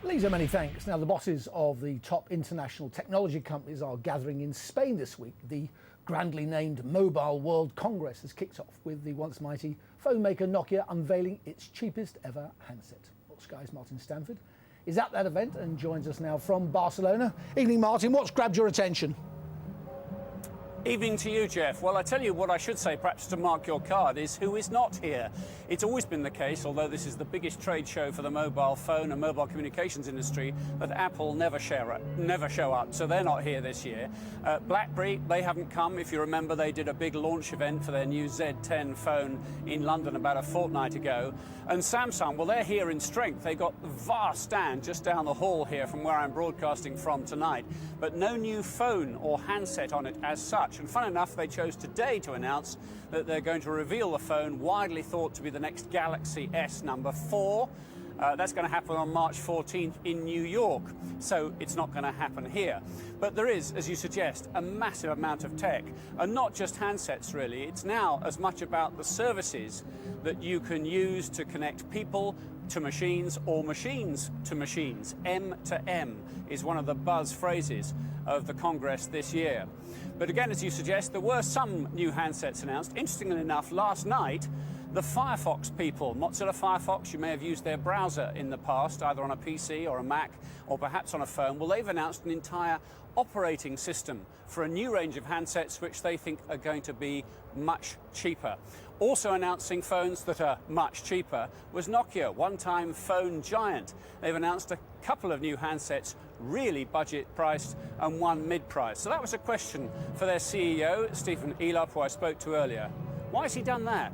Lisa, many thanks. Now, the bosses of the top international technology companies are gathering in Spain this week. The grandly named Mobile World Congress has kicked off with the once mighty phone maker Nokia unveiling its cheapest ever handset. Well, Sky's Martin Stanford is at that event and joins us now from Barcelona. Evening, Martin. What's grabbed your attention? Evening to you, Jeff. Well, I tell you what I should say, perhaps to mark your card, is who is not here. It's always been the case, although this is the biggest trade show for the mobile phone and mobile communications industry, that Apple never show up, so they're not here this year. BlackBerry, they haven't come. If you remember, they did a big launch event for their new Z10 phone in London about a fortnight ago. And Samsung, well, they're here in strength. They got a vast stand just down the hall here from where I'm broadcasting from tonight, but no new phone or handset on it as such. And fun enough, they chose today to announce that they're going to reveal the phone widely thought to be the next Galaxy S number 4. That's going to happen on March 14th in New York, so it's not going to happen here. But there is, as you suggest, a massive amount of tech, and not just handsets really. It's now as much about the services that you can use to connect people to machines or machines to machines. M to M is one of the buzz phrases of the Congress this year. But again, as you suggest, there were some new handsets announced. Interestingly enough, last night, the Firefox people, Mozilla Firefox, you may have used their browser in the past, either on a PC or a Mac, or perhaps on a phone. Well, they've announced an entire operating system for a new range of handsets which they think are going to be much cheaper. Also announcing phones that are much cheaper was Nokia, one-time phone giant. They've announced a couple of new handsets, really budget priced, and one mid-price. So that was a question for their CEO, Stephen Elop, who I spoke to earlier. Why has he done that?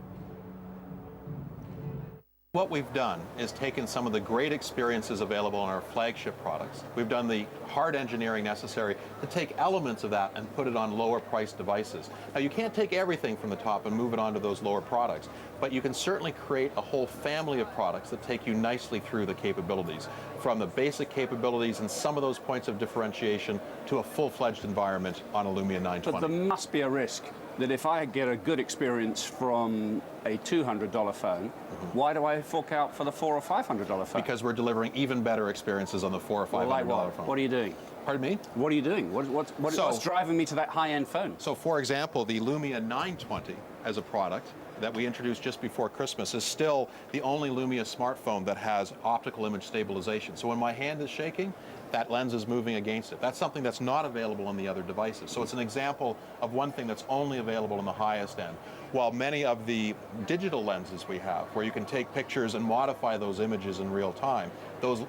What we've done is taken some of the great experiences available in our flagship products. We've done the hard engineering necessary to take elements of that and put it on lower priced devices. Now, you can't take everything from the top and move it onto those lower products, but you can certainly create a whole family of products that take you nicely through the capabilities, from the basic capabilities and some of those points of differentiation to a full-fledged environment on a Lumia 920. But there must be a risk that if I get a good experience from a $200 phone, why do I fork out for the $400 or $500 phone? Because we're delivering even better experiences on the $400 or $500 phone. What are you doing? Pardon me? What are you doing? What's driving me to that high-end phone? So, for example, the Lumia 920 as a product that we introduced just before Christmas is still the only Lumia smartphone that has optical image stabilization. So when my hand is shaking, that lens is moving against it. That's something that's not available on the other devices. So it's an example of one thing that's only available on the highest end. While many of the digital lenses we have, where you can take pictures and modify those images in real time, those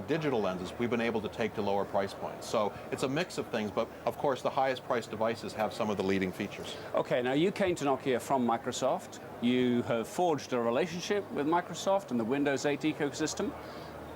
digital lenses we've been able to take to lower price points. So it's a mix of things, but of course the highest priced devices have some of the leading features. Okay, now you came to Nokia from Microsoft. You have forged a relationship with Microsoft and the Windows 8 ecosystem.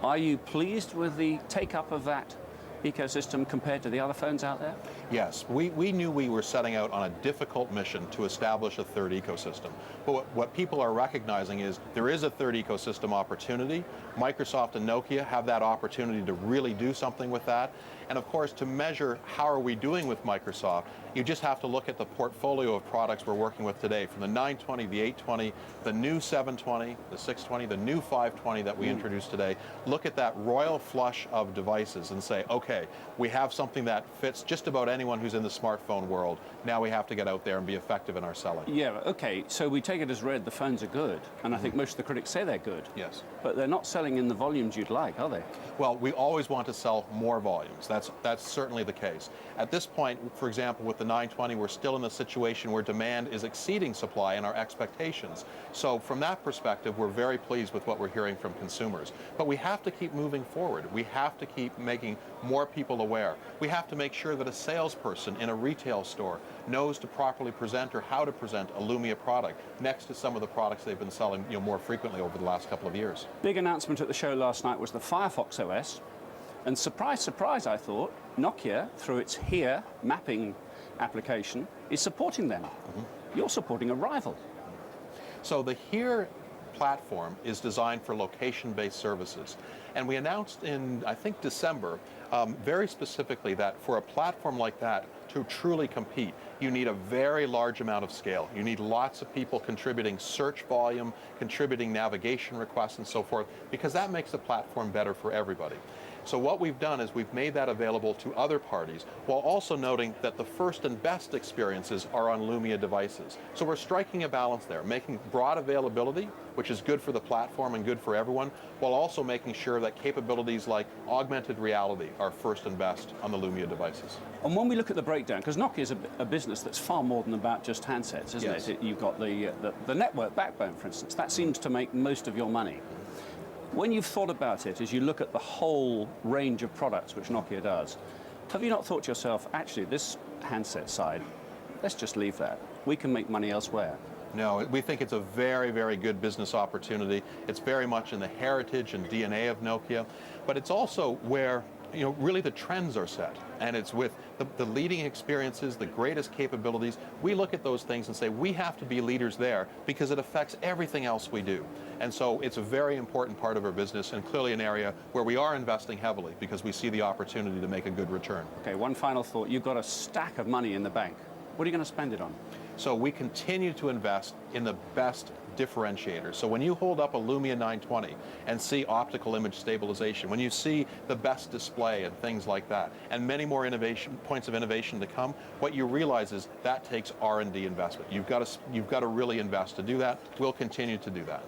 Are you pleased with the take-up of that ecosystem compared to the other phones out there? Yes, we knew we were setting out on a difficult mission to establish a third ecosystem. But what people are recognizing is there is a third ecosystem opportunity. Microsoft and Nokia have that opportunity to really do something with that. And of course, to measure how are we doing with Microsoft, you just have to look at the portfolio of products we're working with today, from the 920, the 820, the new 720, the 620, the new 520 that we introduced today. Look at that royal flush of devices and say, okay, we have something that fits just about anyone who's in the smartphone world. Now we have to get out there and be effective in our selling. Yeah, okay, so we take it as read the phones are good, and I think most of the critics say they're good. Yes. But they're not selling in the volumes you'd like, are they? Well, we always want to sell more volumes. That's certainly the case. At this point, for example, with the 920, we're still in a situation where demand is exceeding supply and our expectations. So from that perspective, we're very pleased with what we're hearing from consumers. But we have to keep moving forward. We have to keep making more people aware. We have to make sure that a salesperson in a retail store knows to properly present or how to present a Lumia product next to some of the products they've been selling more frequently over the last couple of years. Big announcement at the show last night was the Firefox OS. And surprise, surprise, I thought, Nokia, through its HERE mapping application, is supporting them. You're supporting a rival. So the HERE platform is designed for location-based services. And we announced in, I think, December, very specifically that for a platform like that to truly compete, you need a very large amount of scale. You need lots of people contributing search volume, contributing navigation requests and so forth, because that makes the platform better for everybody. So what we've done is we've made that available to other parties, while also noting that the first and best experiences are on Lumia devices. So we're striking a balance there, making broad availability, which is good for the platform and good for everyone, while also making sure that capabilities like augmented reality are first and best on the Lumia devices. And when we look at the breakdown, because Nokia is a business that's far more than about just handsets, isn't Yes. it? You've got the network backbone, for instance. That seems to make most of your money. When you've thought about it, as you look at the whole range of products which Nokia does, have you not thought to yourself, actually, this handset side, let's just leave that. We can make money elsewhere. No, we think it's a very, very good business opportunity. It's very much in the heritage and DNA of Nokia, but it's also where really the trends are set, and it's with the leading experiences, the greatest capabilities. We look at those things and say we have to be leaders there because it affects everything else we do. And so it's a very important part of our business, and clearly an area where we are investing heavily because we see the opportunity to make a good return. Okay, one final thought. You've got a stack of money in the bank. What are you going to spend it on? So we continue to invest in the best differentiators. So when you hold up a Lumia 920 and see optical image stabilization, when you see the best display and things like that, and many more points of innovation to come, what you realize is that takes R&D investment. You've got to really invest to do that. We'll continue to do that.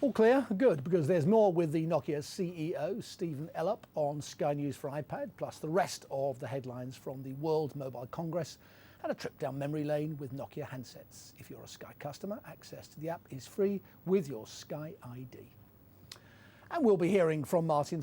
All clear? Good, because there's more with the Nokia CEO, Stephen Elop, on Sky News for iPad, plus the rest of the headlines from the World Mobile Congress and a trip down memory lane with Nokia handsets. If you're a Sky customer, access to the app is free with your Sky ID. And we'll be hearing from Martin